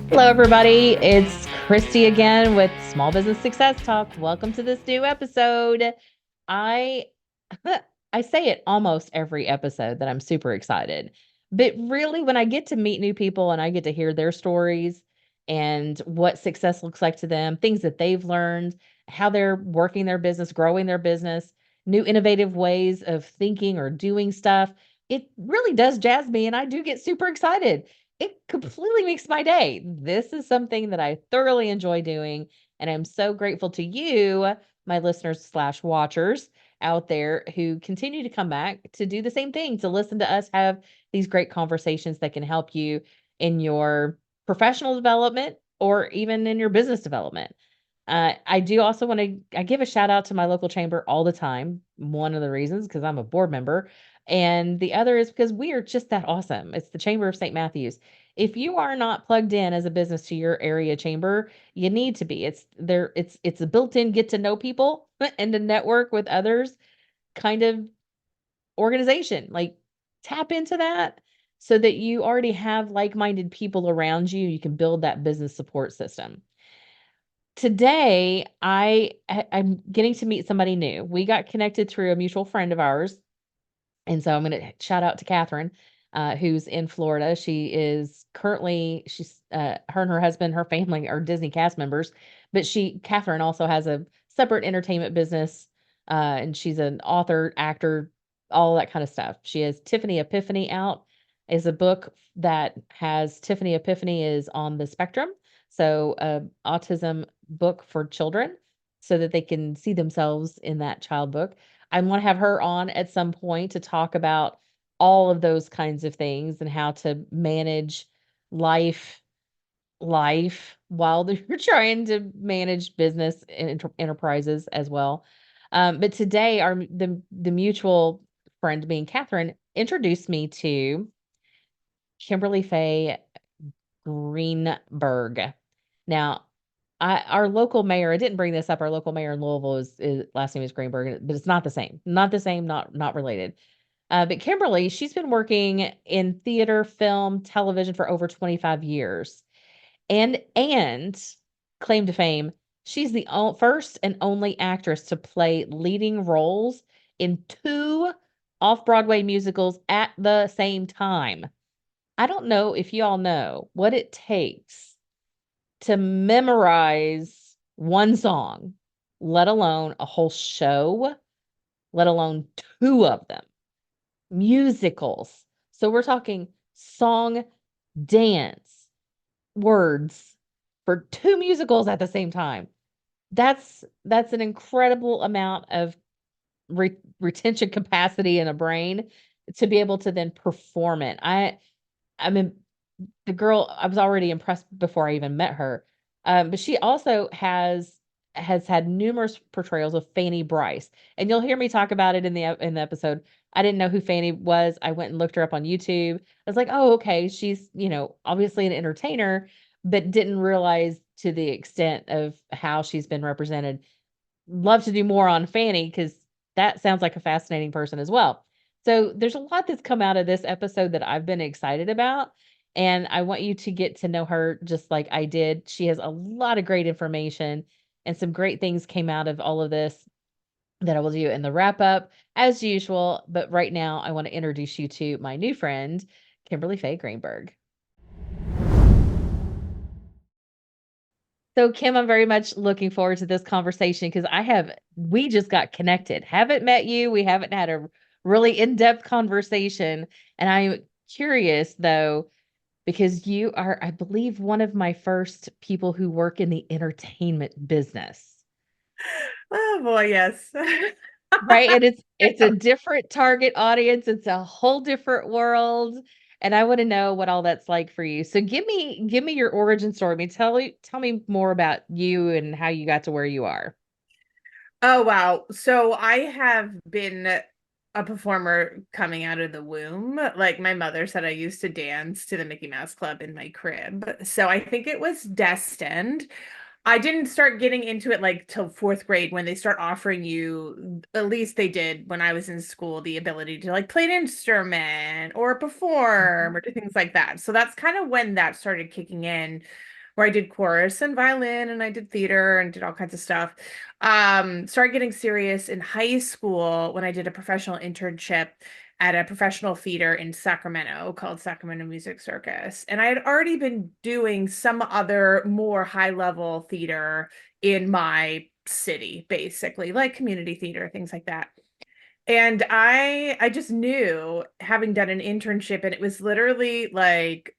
Hello, everybody. It's Christy again with Small Business Success Talk. Welcome to this new episode. I I say it almost every episode that I'm super excited. But really, when I get to meet new people and I get to hear their stories and what success looks like to them, things that they've learned, how they're working their business, growing their business, new innovative ways of thinking or doing stuff, it really does jazz me and I do get super excited. It completely makes my day. This is something that I thoroughly enjoy doing, and I'm so grateful to you, my listeners slash watchers out there who continue to come back to do the same thing, to listen to us have these great conversations that can help you in your professional development or even in your business development. I do also want to I give a shout out to my local chamber all the time. One of the reasons because I'm a board member, and the other is because we are just that awesome. It's the Chamber of St. Matthews. If you are not plugged in as a business to your area chamber, you need to be. It's there. It's a built-in get to know people and to network with others kind of organization. Like tap into that so that you already have like-minded people around you. You can build that business support system. Today, I'm getting to meet somebody new. We got connected through a mutual friend of ours, and so I'm gonna shout out to Catherine, who's in Florida. She's her and her husband, her family are Disney cast members, but Catherine also has a separate entertainment business, and she's an author, actor, all that kind of stuff. She has Tiffany Epiphany out, is a book that has Tiffany Epiphany is on the spectrum, so autism book for children, so that they can see themselves in that child book. I want to have her on at some point to talk about all of those kinds of things and how to manage life while you're trying to manage business and enterprises as well. But today, the mutual friend, being Catherine, introduced me to Kimberly Faye Greenburg. Now, our local mayor, I didn't bring this up. Our local mayor in Louisville is last name is Greenberg, but it's not the same. Not the same, not related. But Kimberly, she's been working in theater, film, television for over 25 years. And claim to fame, she's the first and only actress to play leading roles in two off-Broadway musicals at the same time. I don't know if you all know what it takes to memorize one song, let alone a whole show, let alone two of them. Musicals. So we're talking song, dance, words for two musicals at the same time. That's an incredible amount of retention capacity in a brain to be able to then perform it. I mean, the girl, I was already impressed before I even met her. But she also has had numerous portrayals of Fanny Bryce, and you'll hear me talk about it in the episode. I didn't know who Fanny was. I went and looked her up on YouTube. I was like, "Oh, okay, she's, obviously an entertainer," but didn't realize to the extent of how she's been represented. Love to do more on Fanny because that sounds like a fascinating person as well. So there's a lot that's come out of this episode that I've been excited about. And I want you to get to know her just like I did. She has a lot of great information and some great things came out of all of this that I will do in the wrap up as usual. But right now, I want to introduce you to my new friend, Kimberly Faye Greenburg. So, Kim, I'm very much looking forward to this conversation because we just got connected. Haven't met you. We haven't had a really in-depth conversation. And I'm curious though, because you are, I believe, one of my first people who work in the entertainment business, Oh boy, yes. right? And it's a different target audience. It's a whole different world. And I want to know what all that's like for you. So give me your origin story. I mean, tell me more about you and how you got to where you are. Oh wow. So I have been a performer coming out of the womb. Like my mother said, I used to dance to the Mickey Mouse Club in my crib. So I think it was destined. I didn't start getting into it like till fourth grade when they start offering you, at least they did when I was in school, the ability to like play an instrument or perform Mhm. or do things like that. So that's kind of when that started kicking in. where I did chorus and violin and I did theater and did all kinds of stuff. Started getting serious in high school when I did a professional internship at a professional theater in Sacramento called Sacramento Music Circus. And I had already been doing some other more high level theater in my city, basically, like community theater, things like that. And I just knew, having done an internship, and it was literally like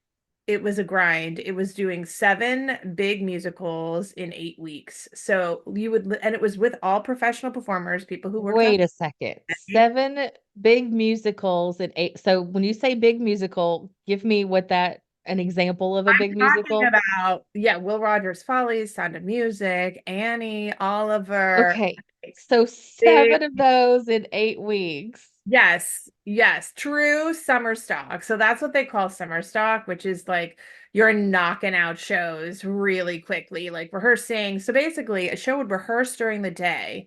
it was a grind. It was doing 7 big musicals in 8 weeks. So you would, and it was with all professional performers, people who worked on Wait a second. stage. 7 big musicals and 8. So when you say big musical, give me an example of a I'm big talking musical. about, yeah, Will Rogers Follies, Sound of Music, Annie, Oliver. Okay. So Big 7 of those in 8 weeks. Yes, yes, true summer stock. So that's what they call summer stock, which is like you're knocking out shows really quickly, like rehearsing. So basically, a show would rehearse during the day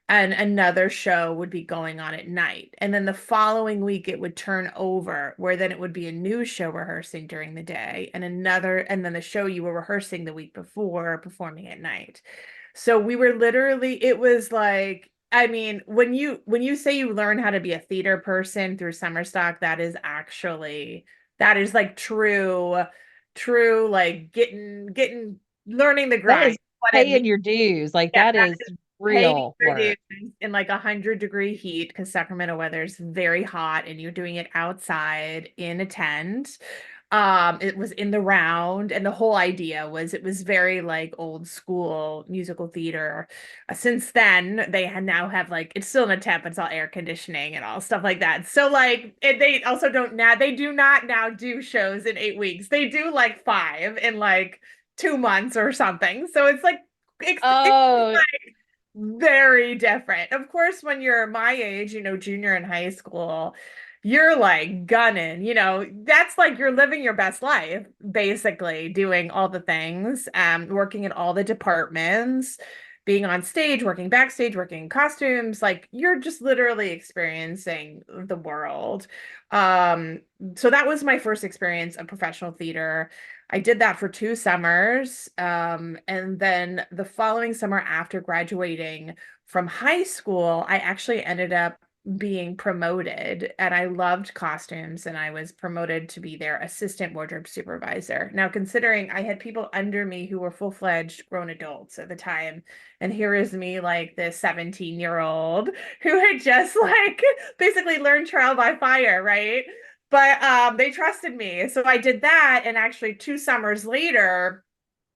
and another show would be going on at night. And then the following week, it would turn over, where then it would be a new show rehearsing during the day and and then the show you were rehearsing the week before performing at night. So we were literally, it was like, I mean, when you say you learn how to be a theater person through summer stock, that is like true, like getting learning the That grind, is what it means. paying your dues. Like Yeah, that that is is paying real your dues work. in like 100-degree heat because Sacramento weather is very hot and you're doing it outside in a tent. It was in the round, and the whole idea was it was very like old school musical theater. Since then, now have like it's still in a tent, but it's all air conditioning and all stuff like that. So like they also don't now they do not now do shows in 8 weeks. They do like 5 in like 2 months or something. So it's like it's Oh, very different. Of course, when you're my age, junior in high school, you're like gunning, that's like you're living your best life, basically, doing all the things, working in all the departments, being on stage, working backstage, working in costumes, like you're just literally experiencing the world. Um, so that was my first experience of professional theater. I did that for 2 summers. And then the following summer after graduating from high school, I actually ended up being promoted and I loved costumes and I was promoted to be their assistant wardrobe supervisor. Now, considering I had people under me who were full-fledged grown adults at the time, and here is me like this 17-year-old who had just like basically learned trial by fire, right? But they trusted me. So I did that. And actually, 2 summers later,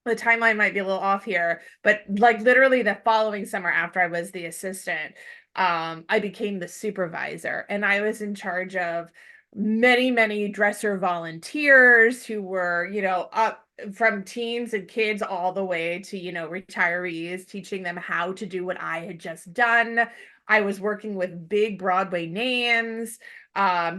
the timeline might be a little off here, but like literally the following summer after I was the assistant, I became the supervisor. And I was in charge of many, many dresser volunteers who were, up from teens and kids all the way to, retirees, teaching them how to do what I had just done. I was working with big Broadway names,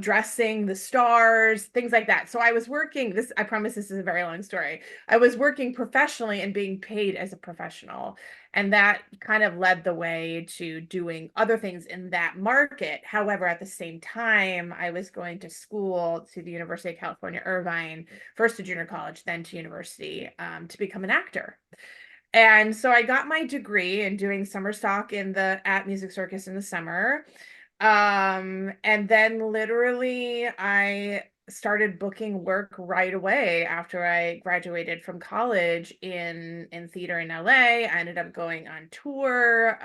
dressing the stars, things like that. So I was working this, I promise this is a very long story. I was working professionally and being paid as a professional. And that kind of led the way to doing other things in that market. However, at the same time, I was going to school to the University of California, Irvine, first to junior college, then to university, to become an actor. And so I got my degree in doing summer stock at Music Circus in the summer. And then literally I started booking work right away after I graduated from college in theater in LA. I ended up going on tour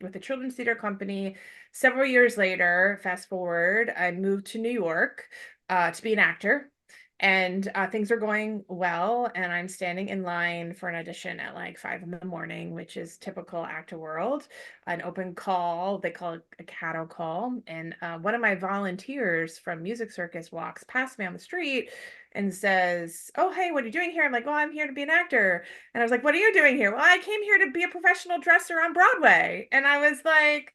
with a children's theater company. Several years later, fast forward, I moved to New York to be an actor. And things are going well, and I'm standing in line for an audition at like 5 in the morning, which is typical actor world, an open call. They call it a cattle call. And one of my volunteers from Music Circus walks past me on the street and says, "Oh, hey, what are you doing here?" I'm like, "Well, I'm here to be an actor." And I was like, "What are you doing here?" "Well, I came here to be a professional dresser on Broadway." And I was like,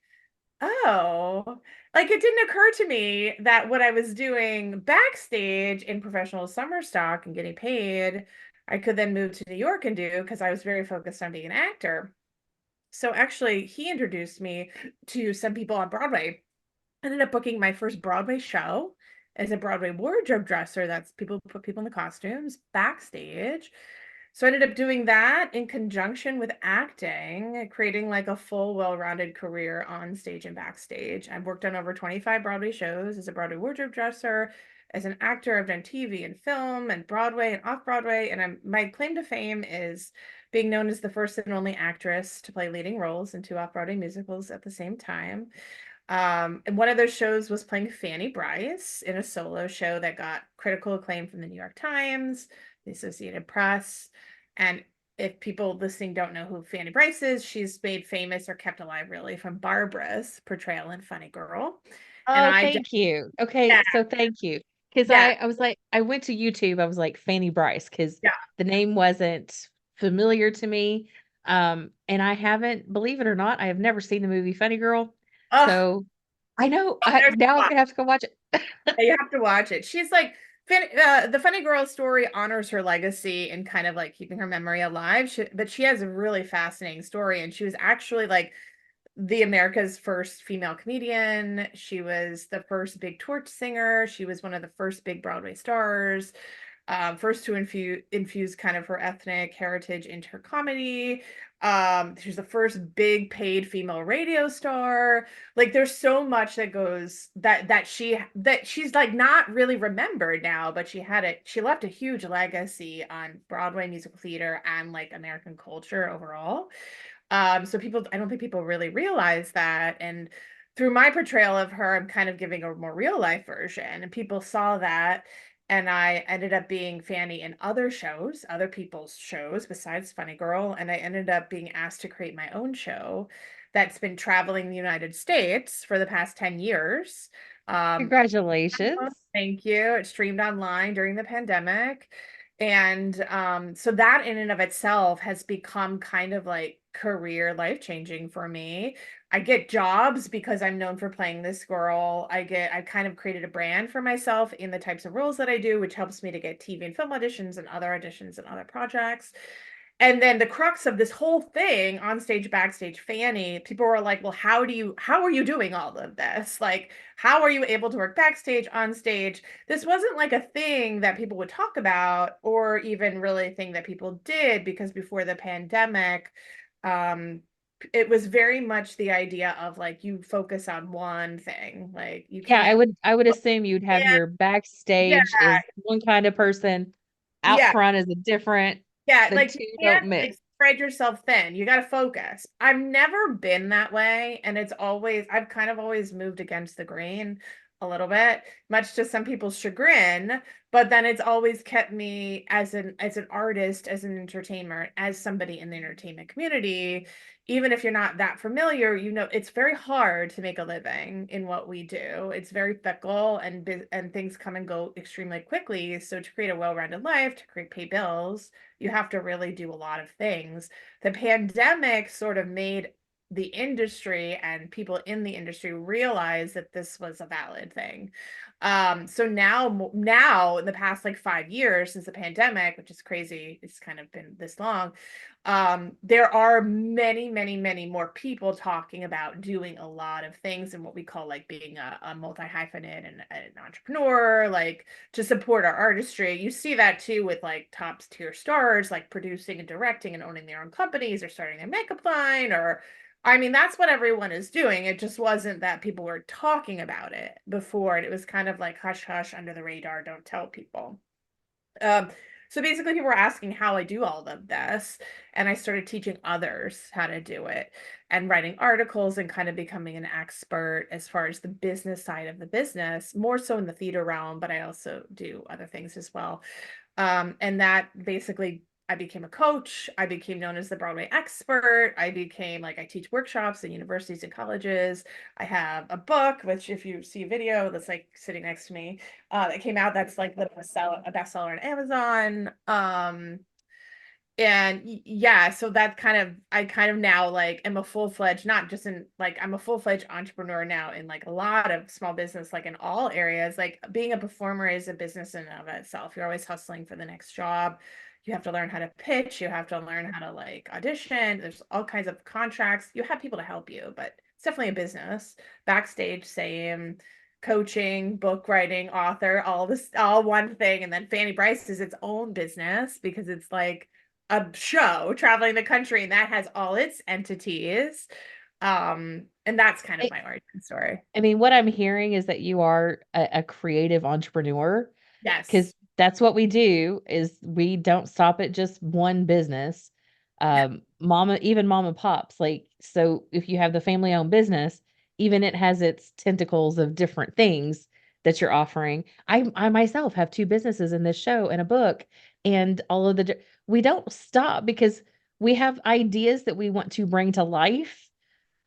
oh, like it didn't occur to me that what I was doing backstage in professional summer stock and getting paid, I could then move to New York and do because I was very focused on being an actor. So actually, he introduced me to some people on Broadway. I ended up booking my first Broadway show as a Broadway wardrobe dresser. That's people put people in the costumes backstage. So I ended up doing that in conjunction with acting, creating like a full, well-rounded career on stage and backstage. I've worked on over 25 Broadway shows as a Broadway wardrobe dresser. As an actor, I've done TV and film and Broadway and off Broadway. And my claim to fame is being known as the first and only actress to play leading roles in two off Broadway musicals at the same time. And one of those shows was playing Fanny Bryce in a solo show that got critical acclaim from the New York Times, the Associated Press. And if people listening don't know who Fanny Bryce is, she's made famous or kept alive really from Barbara's portrayal in Funny Girl. And Oh, I just, thank you. Okay, yeah, so thank you. Because yeah, I was like, I went to YouTube, I was like Fanny Bryce, because yeah. the name wasn't familiar to me. And I haven't, believe it or not, I have never seen the movie Funny Girl. Oh, So I know there's now a I'm lot. gonna have to go watch it. You have to watch it. She's like, the Funny Girl story honors her legacy and kind of like keeping her memory alive. But she has a really fascinating story, and she was actually like the America's first female comedian. She was the first big torch singer. She was one of the first big Broadway stars, first to infuse kind of her ethnic heritage into her comedy. She was the first big paid female radio star. Like there's so much that goes that she's like not really remembered now, but she left a huge legacy on Broadway musical theater and like American culture overall. So I don't think people really realize that. And through my portrayal of her, I'm kind of giving a more real life version. And people saw that. And I ended up being Fanny in other shows, other people's shows besides Funny Girl. And I ended up being asked to create my own show that's been traveling the United States for the past 10 years. Um, Congratulations. Thank you. It streamed online during the pandemic. And so that in and of itself has become kind of like career life changing for me. I get jobs because I'm known for playing this girl. I kind of created a brand for myself in the types of roles that I do, which helps me to get TV and film auditions and other auditions and other projects. And then the crux of this whole thing, on stage, backstage, Fanny, people were like, well, how are you doing all of this? Like, how are you able to work backstage, on stage? This wasn't like a thing that people would talk about or even really a thing that people did, because before the pandemic, um, it was very much the idea of like you focus on one thing. Like you Yeah, can't, I would assume you'd have yeah, your yeah, backstage is one kind of person, out yeah. front is a different, Yeah, the like two you don't can't mix. like spread yourself thin. You got to focus. I've never been that way, and I've kind of always moved against the grain a little bit, much to some people's chagrin, but then it's always kept me as an artist, as an entertainer, as somebody in the entertainment community. Even if you're not that familiar, you know, it's very hard to make a living in what we do. It's very fickle, and things come and go extremely quickly. So to create a well-rounded life, to create pay bills, you have to really do a lot of things. The pandemic sort of made the industry and people in the industry realize that this was a valid thing. So now in the past like 5 years since the pandemic, which is crazy, it's kind of been this long. There are many, many, many more people talking about doing a lot of things and what we call like being a multi-hyphenate and an entrepreneur, like to support our artistry. You see that too with like top tier stars, like producing and directing and owning their own companies or starting their makeup line, or I mean, that's what everyone is doing. It just wasn't that people were talking about it before. And it was kind of like hush hush under the radar, don't tell people. Um, so basically, people were asking how I do all of this, and I started teaching others how to do it and writing articles and kind of becoming an expert as far as the business side of the business, more so in the theater realm, but I also do other things as well. And that basically, I became a coach. I became known as the Broadway expert. I became like, I teach workshops in universities and colleges. I have a book, which if you see a video that's like sitting next to me, that came out, that's like a bestseller on Amazon. And yeah, so that kind of, I kind of now like am a full-fledged, not just in like, I'm a full-fledged entrepreneur now in like a lot of small business, like in all areas. Like being a performer is a business in and of itself. You're always hustling for the next job. You have to learn how to pitch. You have to learn how to like audition. There's all kinds of contracts. You have people to help you, but it's definitely a business. Backstage, same. Coaching, book writing, author, all this, all one thing. And then Fanny Bryce is its own business because it's like a show traveling the country, and that has all its entities. And that's kind of I my origin story. I mean, what I'm hearing is that you are a creative entrepreneur, because Yes. that's what we do, is we don't stop at just one business. Yeah. Mama, even mom and pops, like, so if you have the family owned business, even it has its tentacles of different things that you're offering. I myself have two businesses in this show and a book, and all of we don't stop because we have ideas that we want to bring to life.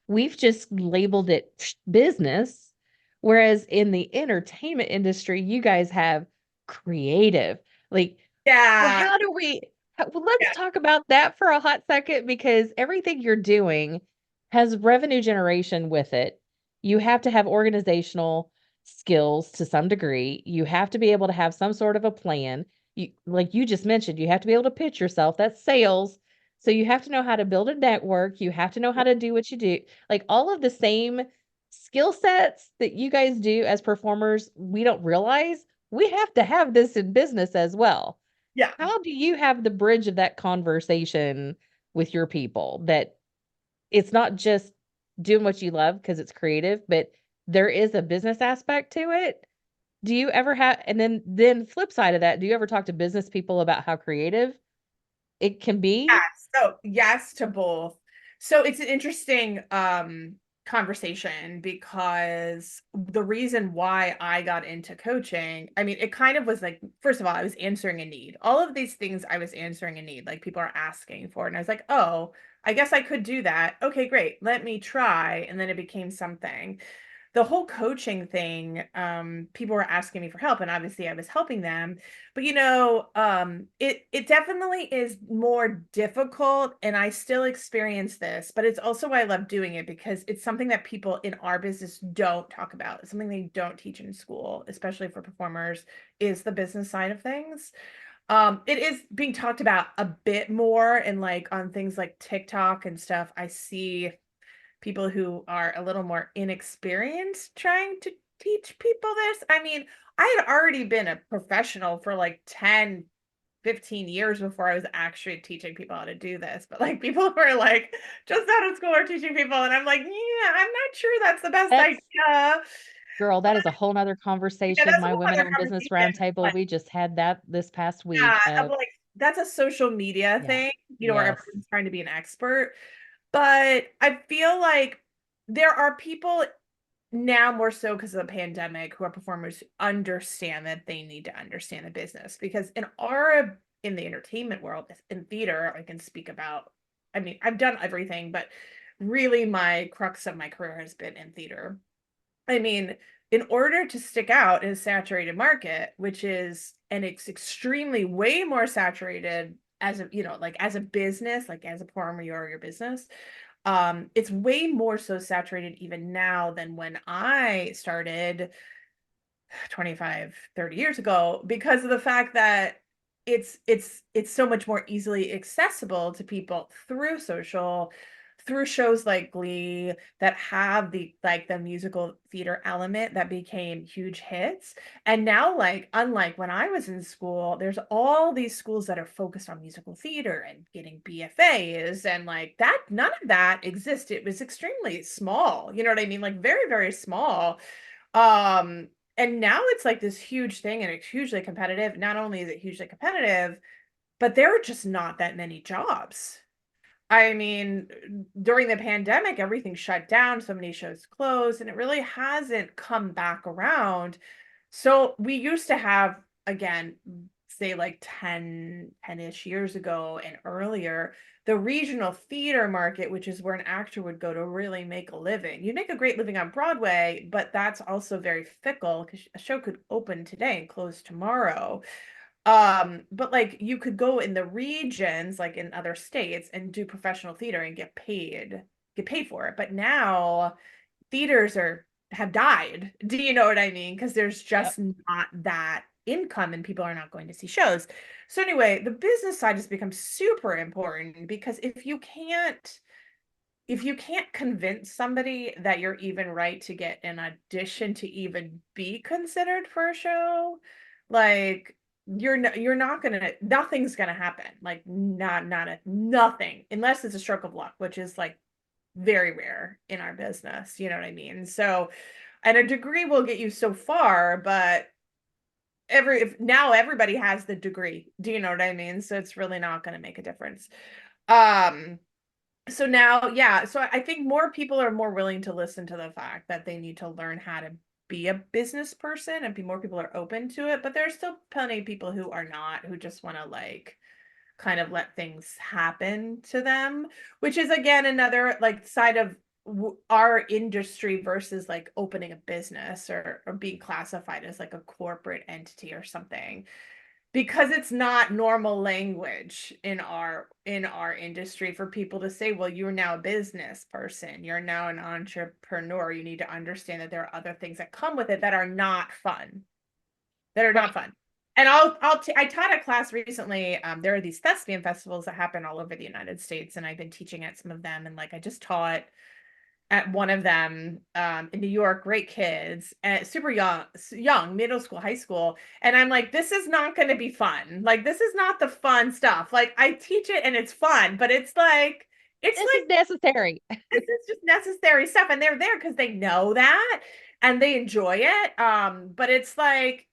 We've just labeled it business, whereas in the entertainment industry, you guys have creative. Like, well, Yeah. how do well, let's Yeah. talk about that for a hot second, because everything you're doing has revenue generation with it. You have to have organizational skills to some degree. You have to be able to have some sort of a plan. You, like you just mentioned, you have to be able to pitch yourself. That's sales. So you have to know how to build a network. You have to know how to do what you do. Like all of the same skill sets that you guys do as performers, we don't realize we have to have this in business as well. Yeah. How do you have the bridge of that conversation with your people, that it's not just doing what you love because it's creative, but there is a business aspect to it? Do you ever have, and then flip side of that, do you ever talk to business people about how creative it can be? Yes. So yes to both. So it's an interesting conversation because the reason why I got into coaching, I mean, it kind of was like, first of all, I was answering a need. All of these things I was answering a need, like people are asking for. And I was like, oh, I guess I could do that. Okay, great. Let me try. And then it became something. The whole coaching thing, people were asking me for help, and obviously I was helping them. But it definitely is more difficult, and I still experience this, but it's also why I love doing it, because it's something that people in our business don't talk about. It's something they don't teach in school, especially for performers, is the business side of things. It is being talked about a bit more, and like on things like TikTok and stuff, I see people who are a little more inexperienced trying to teach people this. I mean, I had already been a professional for like 10, 15 years before I was actually teaching people how to do this. But like people who are like just out of school are teaching people. And I'm like, yeah, I'm not sure that's the best That's idea. Girl, But that is a whole nother yeah, conversation. that's a My whole women other owned business conversation. roundtable, But we just had that this past yeah, week. I'm like, that's a social media Yeah. thing, where Yes. everyone's trying to be an expert. But I feel like there are people now more so because of the pandemic who are performers who understand that they need to understand the business, because in the entertainment world, in theater, I can speak about, I mean, I've done everything, but really my crux of my career has been in theater. I mean, in order to stick out in a saturated market, which is, and it's extremely way more saturated as a, like as a business, like as a performer, your business, it's way more so saturated even now than when I started 25, 30 years ago, because of the fact that it's so much more easily accessible to people through social, through shows like Glee that have the musical theater element that became huge hits. And now, like, unlike when I was in school, there's all these schools that are focused on musical theater and getting BFAs, and like that, none of that existed. It was extremely small, you know what I mean? Like very, very small. um and now it's like this huge thing, and it's hugely competitive. Not only is it hugely competitive, but there are just not that many jobs. I mean, during the pandemic, everything shut down, so many shows closed, and it really hasn't come back around. So we used to have, again, say like 10-ish years ago and earlier, the regional theater market, which is where an actor would go to really make a living. You make a great living on Broadway, but that's also very fickle because a show could open today and close tomorrow. But like you could go in the regions, like in other states, and do professional theater and get paid for it. But now theaters have died. Do you know what I mean? Because there's Yep. just not that income, and people are not going to see shows. So anyway, the business side has become super important, because if you can't convince somebody that you're even right to get an audition to even be considered for a show, like you're not gonna, nothing's gonna happen. Like nothing, unless it's a stroke of luck, which is like very rare in our business. You know what I mean? So, and a degree will get you so far, but now everybody has the degree. Do you know what I mean? So it's really not going to make a difference. Um, so now, yeah, so I think more people are more willing to listen to the fact that they need to learn how to be a business person, and more people are open to it, but there's still plenty of people who are not, who just want to like kind of let things happen to them, which is again another like side of our industry versus like opening a business, or being classified as like a corporate entity or something, because it's not normal language in our industry for people to say, well, you're now a business person, you're now an entrepreneur, you need to understand that there are other things that come with it that are not fun, that are not Right. fun. And I taught a class recently. There are these thespian festivals that happen all over the United States, and I've been teaching at some of them. And like I just taught at one of them in New York, great kids, and super young, middle school, high school. And I'm like, this is not going to be fun. Like, this is not the fun stuff. Like, I teach it and it's fun, but it's This is like, necessary. this is just necessary stuff. And they're there because they know that and they enjoy it. But it's like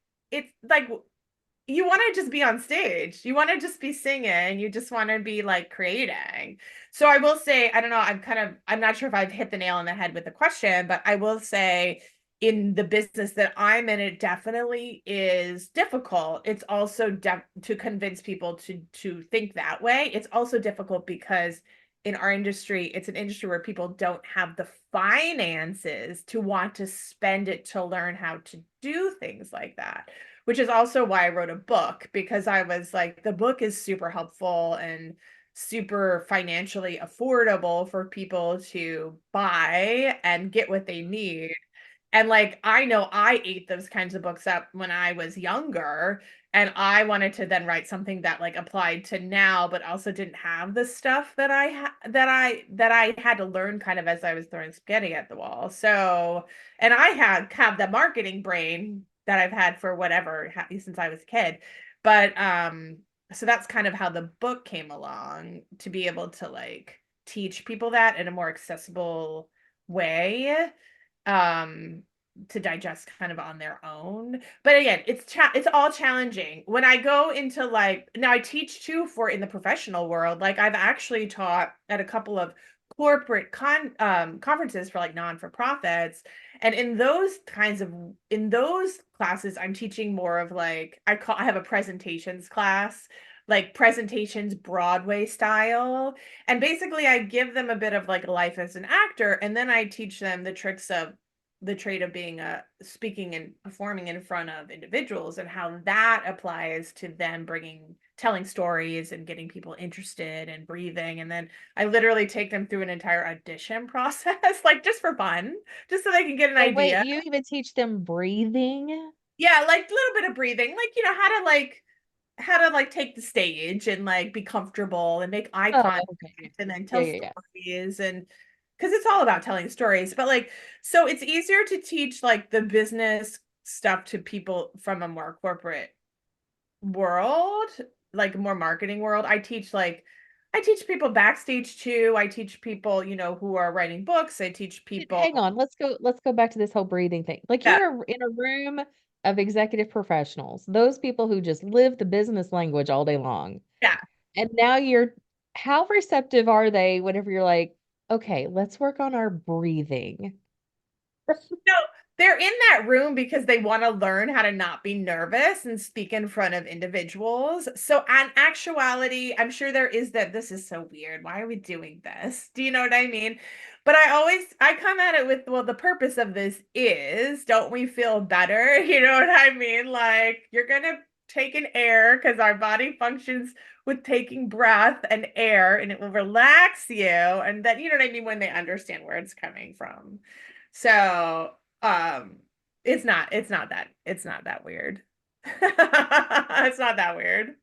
you want to just be on stage. You want to just be singing. You just want to be like creating. So I will say, I don't know, I'm not sure if I've hit the nail on the head with the question, but I will say in the business that I'm in, it definitely is difficult. It's also to convince people to think that way. It's also difficult because in our industry, it's an industry where people don't have the finances to want to spend it to learn how to do things like that, which is also why I wrote a book, because I was like, the book is super helpful and super financially affordable for people to buy and get what they need. And like, I know I ate those kinds of books up when I was younger, and I wanted to then write something that like applied to now, but also didn't have the stuff that I had to learn kind of as I was throwing spaghetti at the wall. So, and I have the marketing brain that I've had for whatever since I was a kid. But so that's kind of how the book came along, to be able to like teach people that in a more accessible way, um to digest kind of on their own. But again, it's all challenging. When I go into like, now I teach too for in the professional world. Like I've actually taught at a couple of corporate conferences for like non-for-profits, and in those classes I'm teaching more of like, I have a presentations class, like presentations Broadway style. And basically, I give them a bit of like life as an actor, and then I teach them the tricks of the trait of being speaking and performing in front of individuals, and how that applies to them telling stories and getting people interested and breathing. And then I literally take them through an entire audition process, like just for fun, just so they can get an Oh, wait, idea. you even teach them breathing? Yeah, like a little bit of breathing, like how to like take the stage and like be comfortable and make eye Oh, contact okay. and then Yeah, tell yeah, yeah. stories, and because it's all about telling stories. But like, so it's easier to teach like the business stuff to people from a more corporate world, like more marketing world. I teach people backstage too. I teach people, who are writing books. I teach Hang people. on, let's go back to this whole breathing thing. Like Yeah, you're in a room of executive professionals, those people who just live the business language all day long. yeah. And now how receptive are they whenever you're like, okay, let's work on our breathing? No, they're in that room because they want to learn how to not be nervous and speak in front of individuals. So, in actuality, I'm sure there is that. This is so weird. Why are we doing this? Do you know what I mean? But I come at it with, well, the purpose of this is, don't we feel better? You know what I mean? Like, you're going to take an air because our body functions with taking breath and air, and it will relax you. And then, you know what I mean? When they understand where it's coming from. So, it's not that weird. It's not that weird.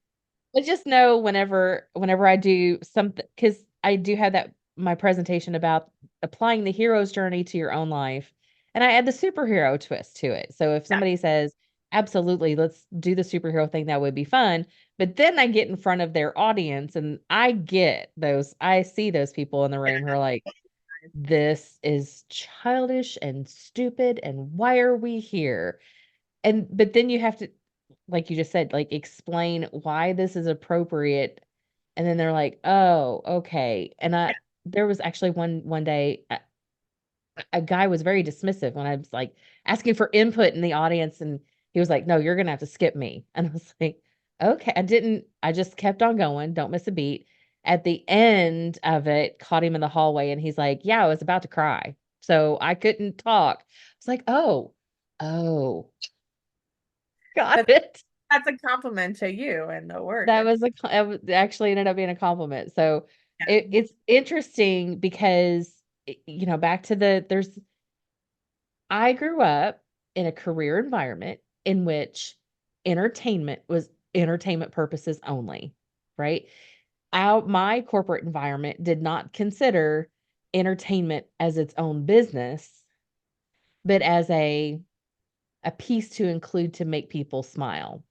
But just know whenever I do something, because I do have that my presentation about applying the hero's journey to your own life, and I add the superhero twist to it. So if Yeah. somebody says, absolutely, let's do the superhero thing. That would be fun. But then I get in front of their audience and I see those people in the room who are like, this is childish and stupid. And why are we here? But then you have to, like you just said, like explain why this is appropriate. And then they're like, oh, okay. There was actually one day, a guy was very dismissive when I was like asking for input in the audience, and he was like, "No, you're gonna have to skip me." And I was like, "Okay." I just kept on going, don't miss a beat. At the end of it, caught him in the hallway, and he's like, "Yeah, I was about to cry, so I couldn't talk." I was like, oh, got But it." that's a compliment to you and the work. That was actually ended up being a compliment. So Yeah. it's interesting because, back to I grew up in a career environment in which entertainment was entertainment purposes only, right? My corporate environment did not consider entertainment as its own business, but as a piece to include to make people smile.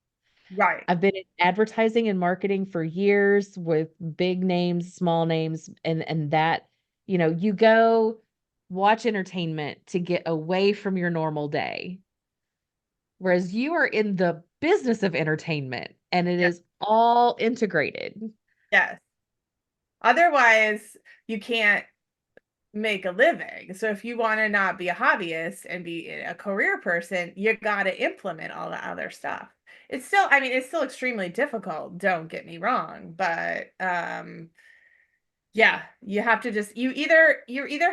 Right. I've been in advertising and marketing for years with big names, small names, and that, you go watch entertainment to get away from your normal day. Whereas you are in the business of entertainment and it Yeah. is all integrated. Yes. Otherwise, you can't make a living. So if you want to not be a hobbyist and be a career person, you got to implement all the other stuff. It's still, I mean, it's still extremely difficult, don't get me wrong, but yeah, you have to just you either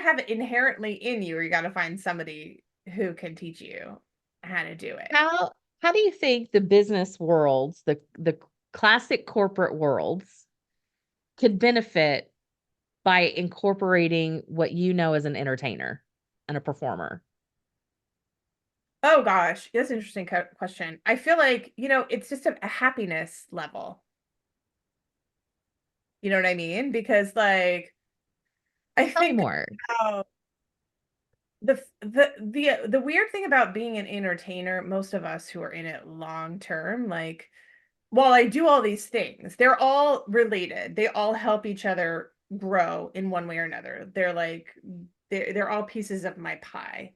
have it inherently in you or you got to find somebody who can teach you how to do it. How do you think the business worlds, the classic corporate worlds could benefit by incorporating what you know as an entertainer and a performer? Oh gosh, that's an interesting question. I feel like, it's just a happiness level. You know what I mean? Because like I Tell me think more. uh, the weird thing about being an entertainer, most of us who are in it long term, like while I do all these things, they're all related. They all help each other grow in one way or another. They're all pieces of my pie.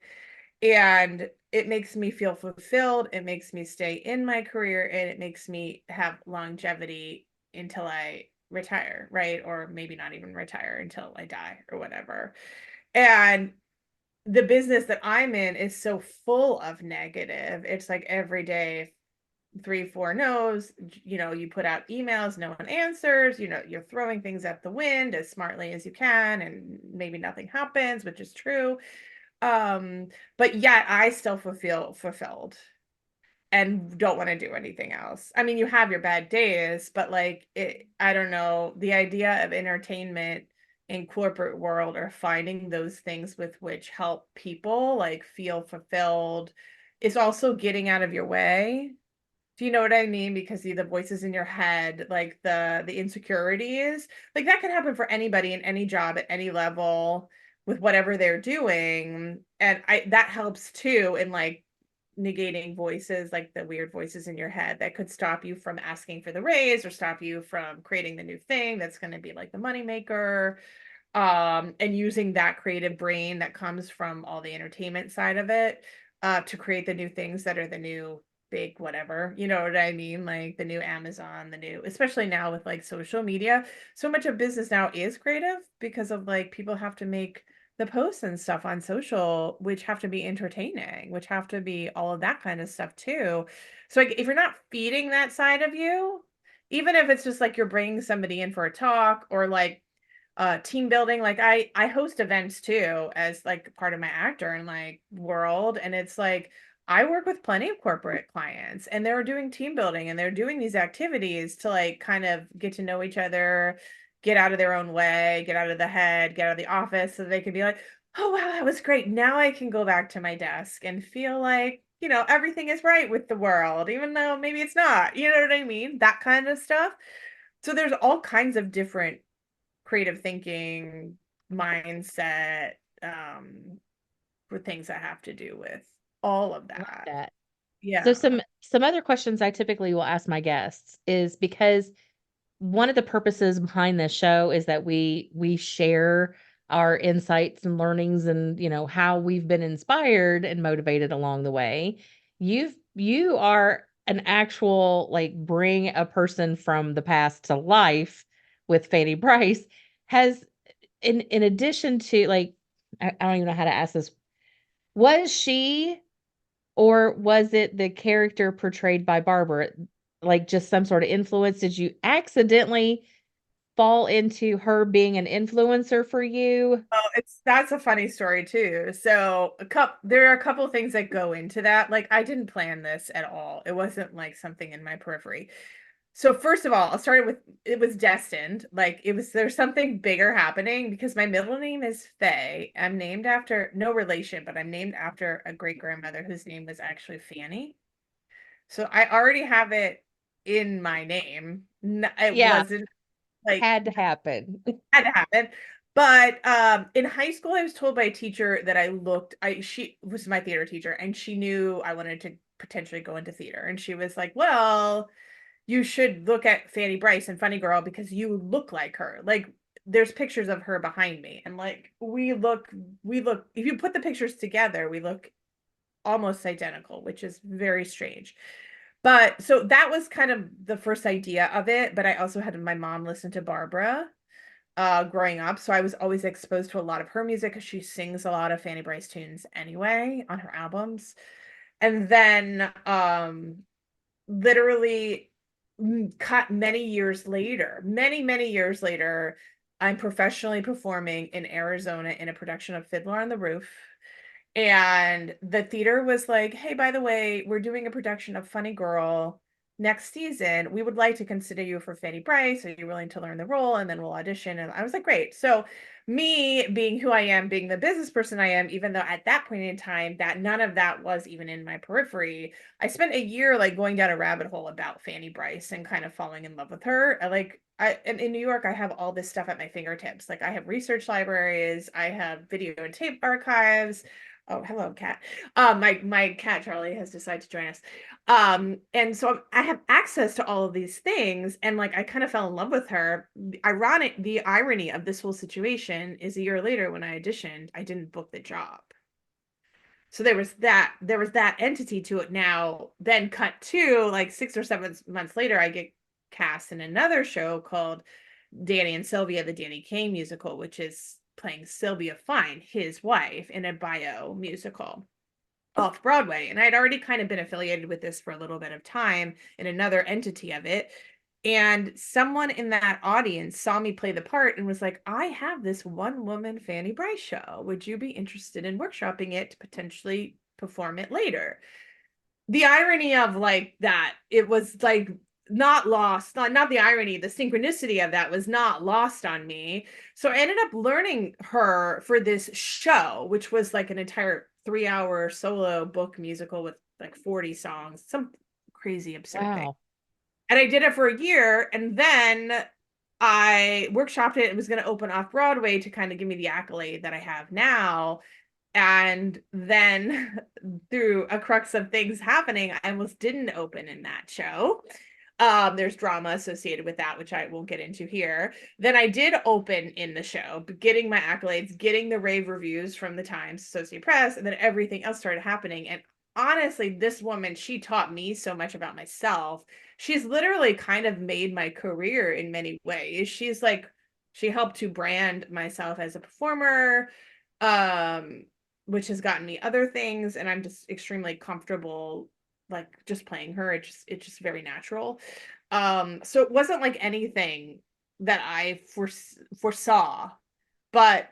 And it makes me feel fulfilled. It makes me stay in my career and it makes me have longevity until I retire, right? Or maybe not even retire until I die or whatever. And the business that I'm in is so full of negative. It's like every day, three, four no's. You put out emails, no one answers. You're throwing things at the wind as smartly as you can, and maybe nothing happens, which is true. Um, but yet I still feel fulfilled and don't want to do anything else. I mean, you have your bad days, but like I don't know, the idea of entertainment in corporate world or finding those things with which help people like feel fulfilled is also getting out of your way. Do you know what I mean? Because the voices in your head, like the insecurities, like that can happen for anybody in any job at any level with whatever they're doing. And that helps too in like negating voices, like the weird voices in your head that could stop you from asking for the raise or stop you from creating the new thing that's going to be like the moneymaker. And using that creative brain that comes from all the entertainment side of it, to create the new things that are the new big whatever, you know what I mean? Like the new Amazon, the new, especially now with like social media, so much of business now is creative because of like people have to make the posts and stuff on social, which have to be entertaining, which have to be all of that kind of stuff too. So like if you're not feeding that side of you, even if it's just like you're bringing somebody in for a talk or like team building, like I host events too as like part of my actor and like world, and it's like I work with plenty of corporate clients and they're doing team building and they're doing these activities to like kind of get to know each other, get out of their own way, get out of the head, get out of the office so they can be like, oh wow, that was great, now I can go back to my desk and feel like everything is right with the world even though maybe it's not, you know what I mean, that kind of stuff. So there's all kinds of different creative thinking mindset, for things that have to do with all of Love that. that. So Yeah. some other questions I typically will ask my guests is because one of the purposes behind this show is that we share our insights and learnings and how we've been inspired and motivated along the way. You are an actual like bring a person from the past to life with Fanny Bryce. Has in addition to like I don't even know how to ask this. Was she or was it the character portrayed by Barbara like just some sort of influence? Did you accidentally fall into her being an influencer for you? Oh, that's a funny story too. So there are a couple things that go into that. Like I didn't plan this at all. It wasn't like something in my periphery. So first of all, I'll start with it was destined. Like there's something bigger happening because my middle name is Faye. I'm named after no relation, but I'm named after a great grandmother whose name was actually Fanny. So I already have it in my name. It Yeah, wasn't like had to happen. had to happen. But in high school, I was told by a teacher that she was my theater teacher, and she knew I wanted to potentially go into theater. And she was like, well, you should look at Fanny Bryce and Funny Girl because you look like her. Like there's pictures of her behind me. And like we look, if you put the pictures together, we look almost identical, which is very strange. But so that was kind of the first idea of it. But I also had my mom listen to Barbara growing up. So I was always exposed to a lot of her music because she sings a lot of Fanny Bryce tunes anyway on her albums. And then literally cut many years later, many years later, I'm professionally performing in Arizona in a production of Fiddler on the Roof. And the theater was like, hey, by the way, we're doing a production of Funny Girl next season. We would like to consider you for Fanny Bryce. Are you willing to learn the role? And then we'll audition. And I was like, great. So, me being who I am, being the business person I am, even though at that point in time, that none of that was even in my periphery, I spent a year like going down a rabbit hole about Fanny Bryce and kind of falling in love with her. In New York, I have all this stuff at my fingertips. Like I have research libraries, I have video and tape archives. Oh, hello, cat. My cat Charlie has decided to join us. And so I have access to all of these things, and like I kind of fell in love with her. The irony of this whole situation is a year later when I auditioned, I didn't book the job. So there was that entity to it. Now, then cut to like 6 or 7 months later, I get cast in another show called Danny and Sylvia, the Danny Kaye musical, which is playing Sylvia Fine, his wife, in a bio musical off Broadway. And I'd already kind of been affiliated with this for a little bit of time in another entity of it. And someone in that audience saw me play the part and was like, I have this one woman Fanny Bryce show. Would you be interested in workshopping it to potentially perform it later? The irony of like that, it was like not lost, not the irony, the synchronicity of that was not lost on me. So I ended up learning her for this show, which was like an entire 3 hour solo book musical with like 40 songs, some crazy absurd thing. Wow. And I did it for a year, and then I workshopped it. It was going to open off Broadway to kind of give me the accolade that I have now. And then through a crux of things happening, I almost didn't open in that show. There's drama associated with that, which I won't get into here. Then I did open in the show, getting my accolades, getting the rave reviews from the Times, Associated Press, and then everything else started happening. And honestly, this woman, she taught me so much about myself. She's literally kind of made my career in many ways. She helped to brand myself as a performer, which has gotten me other things, and I'm just extremely comfortable like just playing her. It's just very natural. So it wasn't like anything that I foresaw, but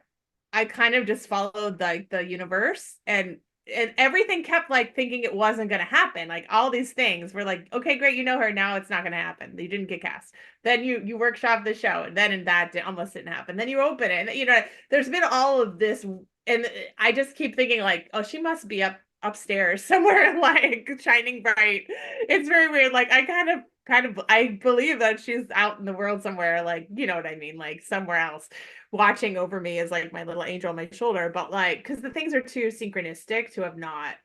I kind of just followed like the universe, and everything kept like thinking it wasn't going to happen. Like all these things were like, okay, great, you know her now. It's not going to happen. You didn't get cast. Then you workshop the show, and that almost didn't happen. Then you open it, and there's been all of this, and I just keep thinking like, oh, she must be upstairs somewhere, like shining bright. It's very weird. Like I kind of I believe that she's out in the world somewhere, like you know what I mean, like somewhere else watching over me as like my little angel on my shoulder. But like because the things are too synchronistic to have not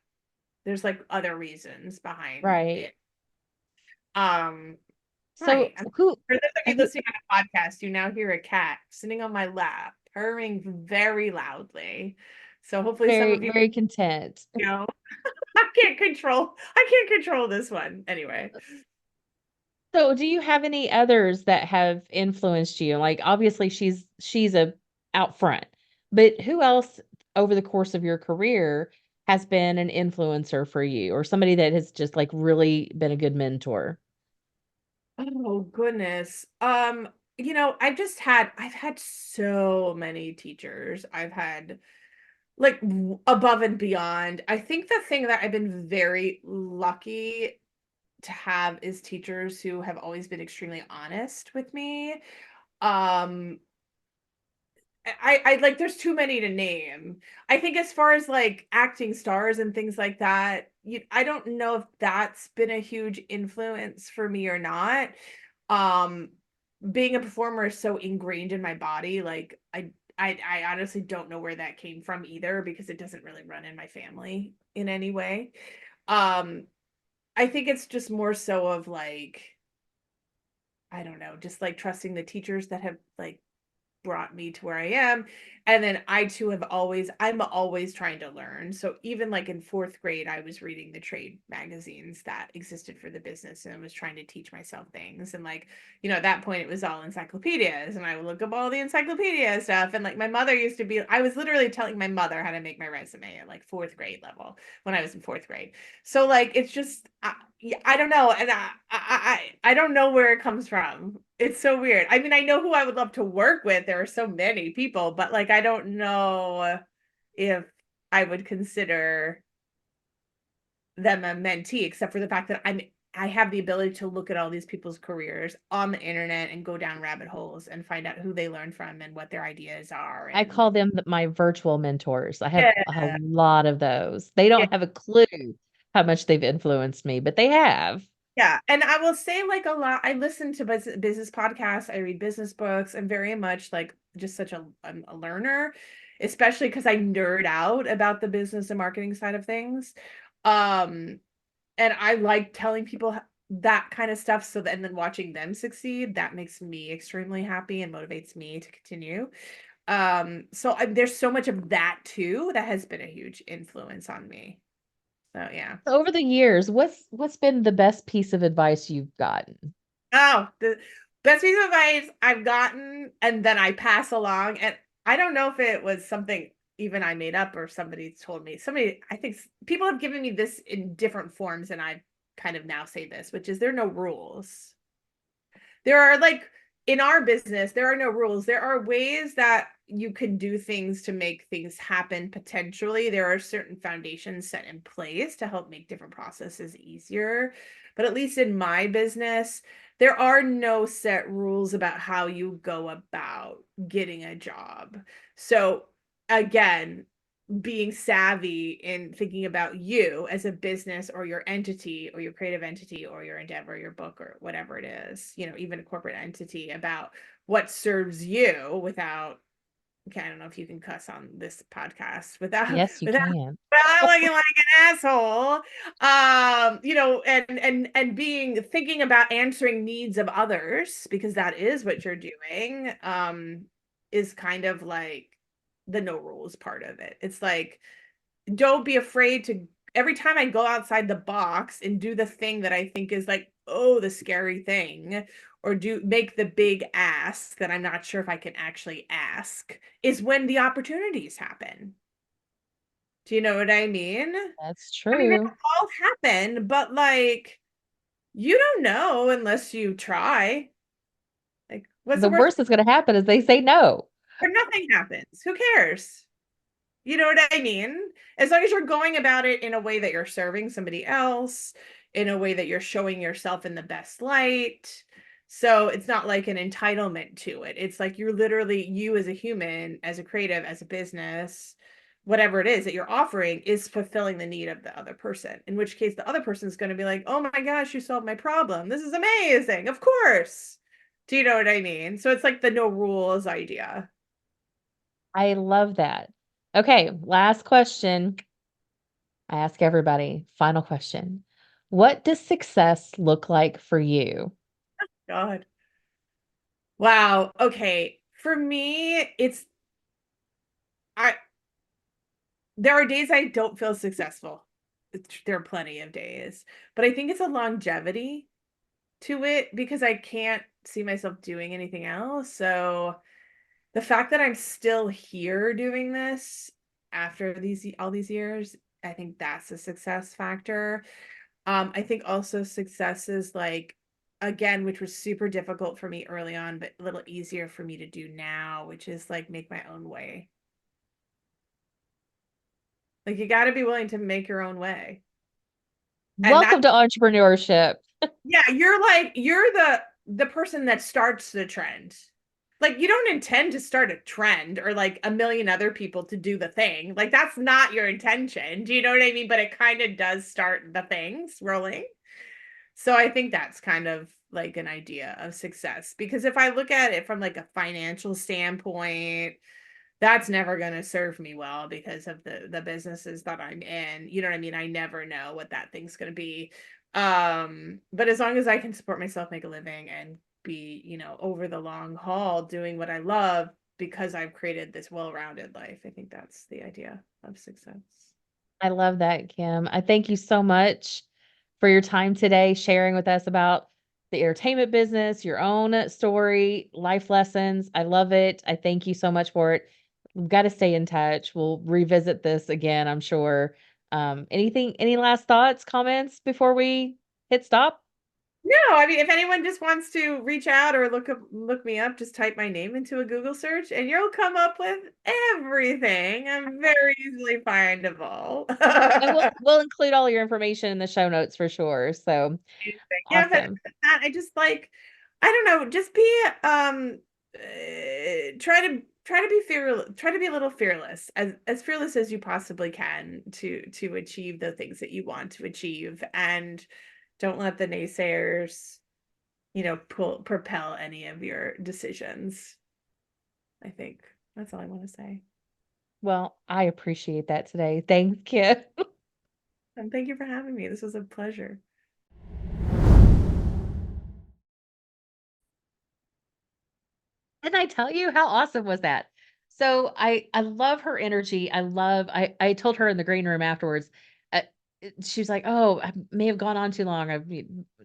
There's like other reasons behind Right. it. Um, So right. And who for those of you who listening on a podcast, you now hear a cat sitting on my lap, purring very loudly. So hopefully some very of you very content. know. I can't control this one. Anyway. So do you have any others that have influenced you? Like obviously she's a out front, but who else over the course of your career has been an influencer for you or somebody that has just like really been a good mentor? Oh goodness. I've had so many teachers. I've had like above and beyond. I think the thing that I've been very lucky to have is teachers who have always been extremely honest with me. Um I like there's too many to name. I think as far as like acting stars and things like that, I don't know if that's been a huge influence for me or not. Um Being a performer is so ingrained in my body, like I honestly don't know where that came from either because it doesn't really run in my family in any way. Um I think it's just more so of like I don't know, just like trusting the teachers that have like brought me to where I am. And then I too I'm always trying to learn. So even like in fourth grade, I was reading the trade magazines that existed for the business and I was trying to teach myself things. And like, at that point it was all encyclopedias and I would look up all the encyclopedia stuff. And like my mother used to be, I was literally telling my mother how to make my resume at like fourth grade level when I was in fourth grade. So like, it's just, I don't know. And I don't know where it comes from. It's so weird. I mean, I know who I would love to work with. There are so many people, but like, I don't know if I would consider them a mentee, except for the fact that I have the ability to look at all these people's careers on the internet and go down rabbit holes and find out who they learn from and what their ideas are. I And call them my virtual mentors. I have a yeah, lot of those. They yeah. don't have a clue how much they've influenced me, but they have. Yeah, and I will say like a lot. I listen to business podcasts. I read business books. I'm very much like just such I'm a learner, especially because I nerd out about the business and marketing side of things. Um, and I like telling people that kind of stuff. So that and then watching them succeed, that makes me extremely happy and motivates me to continue. There's so much of that too that has been a huge influence on me. So yeah. Over the years, what's been the best piece of advice you've gotten? Oh, the best piece of advice I've gotten, and then I pass along. And I don't know if it was something even I made up or somebody told me. I think people have given me this in different forms, and I kind of now say this, which is there are no rules. There are like in our business, there are no rules. There are ways that you can do things to make things happen potentially. There are certain foundations set in place to help make different processes easier. But at least in my business, there are no set rules about how you go about getting a job. So again, being savvy in thinking about you as a business or your entity or your creative entity or your endeavor, your book or whatever it is, even a corporate entity about what serves you without, okay, I don't know if you can cuss on this podcast without, Yes, you without, can. without looking like an asshole. And being thinking about answering needs of others because that is what you're doing, is kind of like the no rules part of it. It's like, don't be afraid to every time I go outside the box and do the thing that I think is like, oh, the scary thing, or do make the big ask that I'm not sure if I can actually ask, is when the opportunities happen. Do you know what I mean? That's I mean, they true. all happen, but like, you don't know unless you try. Like, what's the The worst? worst that's going to happen is they say no. Or nothing happens. Who cares? You know what I mean? As long as you're going about it in a way that you're serving somebody else, in a way that you're showing yourself in the best light. So it's not like an entitlement to it. It's like you're literally, you as a human, as a creative, as a business, whatever it is that you're offering is fulfilling the need of the other person. In which case, the other person is going to be like, oh my gosh, you solved my problem. This is amazing. Of course. Do you know what I mean? So it's like the no rules idea. I love that. Okay, last question. I ask everybody, final question. What does success look like for you? God. Wow. Okay. For me, I there are days I don't feel successful. There are plenty of days, but I think it's a longevity to it because I can't see myself doing anything else. So the fact that I'm still here doing this after all these years, I think that's a success factor. I think also success is like, again, which was super difficult for me early on, but a little easier for me to do now, which is like make my own way. Like you got to be willing to make your own way. And Welcome that, to entrepreneurship. yeah, you're the person that starts the trend. Like you don't intend to start a trend or like a million other people to do the thing. Like that's not your intention. Do you know what I mean? But it kind of does start the things rolling. So I think that's kind of like an idea of success because if I look at it from like a financial standpoint, that's never going to serve me well because of the businesses that I'm in. You know what I mean? I never know what that thing's going to be. But as long as I can support myself, make a living and be, over the long haul doing what I love because I've created this well-rounded life, I think that's the idea of success. I love that, Kim. I thank you so much for your time today, sharing with us about the entertainment business, your own story, life lessons. I love it. I thank you so much for it. We've got to stay in touch. We'll revisit this again, I'm sure. Any last thoughts, comments before we hit stop? No, I mean, if anyone just wants to reach out or look me up, just type my name into a Google search and you'll come up with everything. I'm very easily findable. And we'll include all your information in the show notes for sure. So Yeah, but awesome. I just like, I don't know, just be try to be fearless, try to be a little fearless, as fearless as you possibly can to achieve the things that you want to achieve, and don't let the naysayers propel any of your decisions. I think that's all I want to say. Well, I appreciate that today. Thanks, Kim. And thank you for having me. This was a pleasure. Didn't I tell you how awesome was that? So I love her energy. I told her in the green room afterwards. Uh, she was like, "Oh, I may have gone on too long."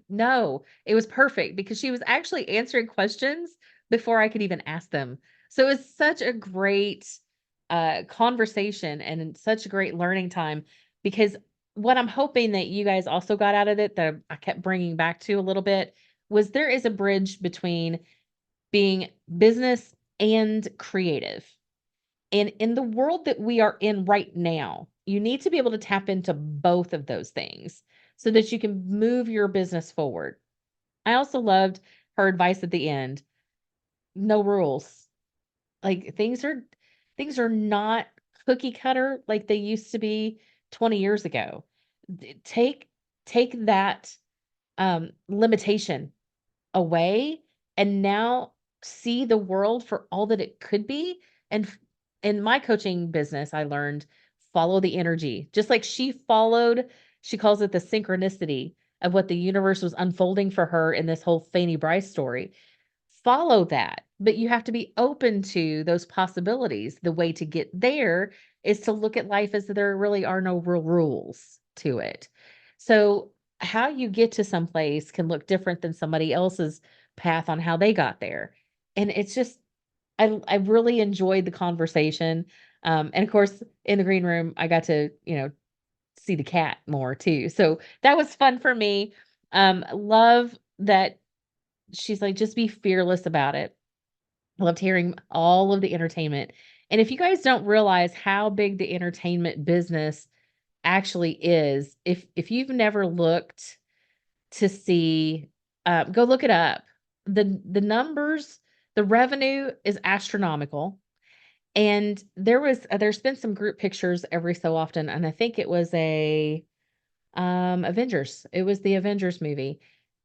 No, it was perfect because she was actually answering questions before I could even ask them. So it was such a great conversation and such a great learning time because what I'm hoping that you guys also got out of it that I kept bringing back to a little bit was there is a bridge between being business and creative. And in the world that we are in right now, you need to be able to tap into both of those things so that you can move your business forward. I also loved her advice at the end. No rules. Like things are not cookie cutter like they used to be 20 years ago. Take that limitation away and now see the world for all that it could be. And in my coaching business, I learned follow the energy. Just like she calls it the synchronicity of what the universe was unfolding for her in this whole Fanny Bryce story. Follow that, but you have to be open to those possibilities. The way to get there is to look at life as there really are no real rules to it. So how you get to some place can look different than somebody else's path on how they got there. And it's just I really enjoyed the conversation. And of course, in the green room, I got to, see the cat more too. So that was fun for me. Love that she's like, just be fearless about it. Loved hearing all of the entertainment. And if you guys don't realize how big the entertainment business actually is, if you've never looked to see, go look it up. The numbers, the revenue is astronomical. And there's been some group pictures every so often, and I think it was Avengers. It was the Avengers movie.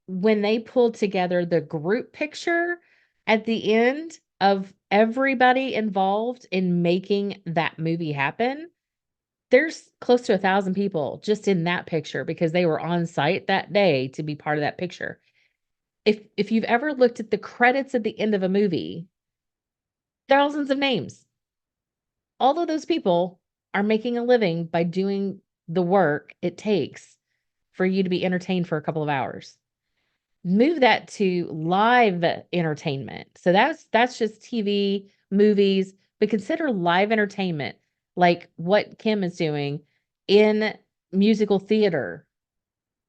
When they pulled together the group picture at the end of everybody involved in making that movie happen, There's close to 1,000 people just in that picture because they were on site that day to be part of that picture. If you've ever looked at the credits at the end of a movie, thousands of names. All of those people are making a living by doing the work it takes for you to be entertained for a couple of hours. Move that to live entertainment. So that's just TV, movies, but consider live entertainment like what Kim is doing in musical theater.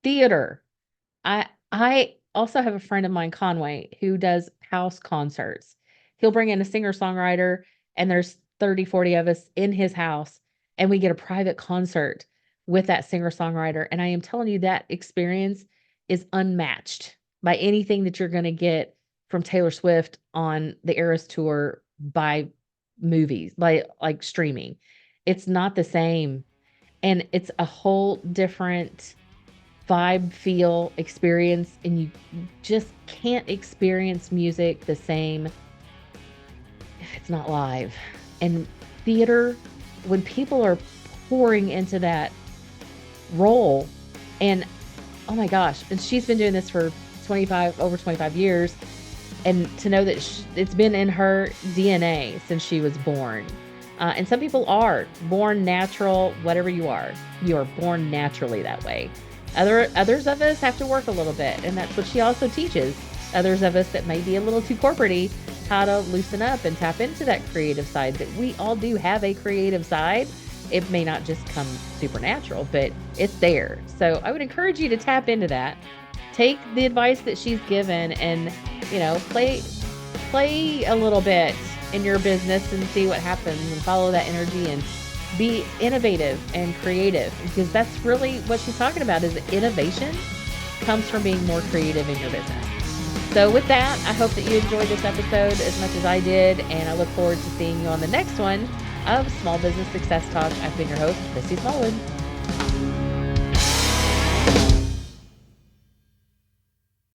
I also have a friend of mine, Conway, who does house concerts. He'll bring in a singer-songwriter, and there's 30, 40 of us in his house, and we get a private concert with that singer-songwriter, and I am telling you that experience is unmatched by anything that you're gonna get from Taylor Swift on the Eras Tour by movies, like streaming. It's not the same, and it's a whole different vibe, feel, experience, and you just can't experience music the same if it's not live. And theater, when people are pouring into that role, and oh my gosh, and she's been doing this for over 25 years, and to know that it's been in her DNA since she was born. And some people are born natural, whatever you are born naturally that way. Others of us have to work a little bit, and that's what she also teaches. Others of us that may be a little too corporate-y, how to loosen up and tap into that creative side, that we all do have a creative side. It may not just come supernatural, but it's there. So I would encourage you to tap into that. Take the advice that she's given and, play a little bit in your business and see what happens, and follow that energy and be innovative and creative, because that's really what she's talking about, is innovation comes from being more creative in your business. So with that, I hope that you enjoyed this episode as much as I did, and I look forward to seeing you on the next one of Small Business Success Talk. I've been your host, Christy Smallwood.